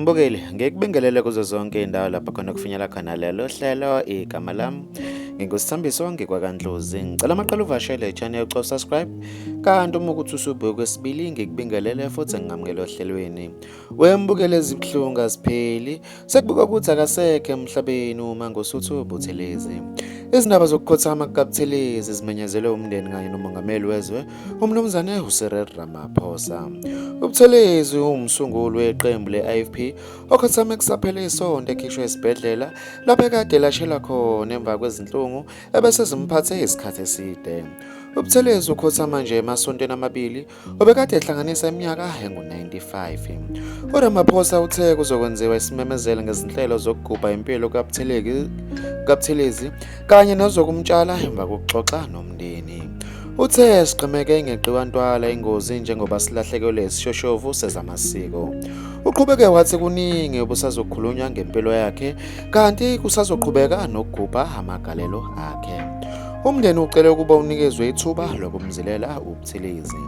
Mbukeli, ngikubingelele kuzo zonke indawo lapha khona kufinyela khona lelo hlelo igama lami. Ngingusithambiso ngikwaKandlozi. Ngicela amaqala uvashele i-channel uco subscribe. Kanti uma ukuthi usubuye kwesibili ngikubingelele futhi ngingamukela ohlelweni. Wembukele ezibuhlungu asipheli. Sekubuka ukuthi akasekho emhlabeni uma ngosuthu UButhelezi. Izindaba zokukhothama kukaButhelezi zimenyezelwe umndeni kanye nomongameli wezwe umnumzane uCyril Ramaphosa. UButhelezi umsunguli weqembu le-IFP okhothame kusaphela isonto ekhishwe esibhedlela lapho ekade lashela khona emva kwezinhlungu ebese zimphathe isikhathi eside. UButhelezi ukhothama nje emasontweni amabili obekade ehlanganisa iminyaka engu-95. uRamaphosa uthe kuzokwenziwa isimemezelo ngezinhlelo zokugubha impilo kaButhelezi kanye nezokumtshala emva kokuxoxa nomndeni. Uthe sigqemeke ngeqiwantwala ingozi njengoba silahlekelwe isishoshovu sezamasiko. Uqhubeke wathi kuningi obusazokhulunywa ngempilo yakhe kanti kusazoqhubeka nokugubha amagalelo akhe. Umndeni ucele ukuba unikezwe ithuba lokumzilela uButhelezi.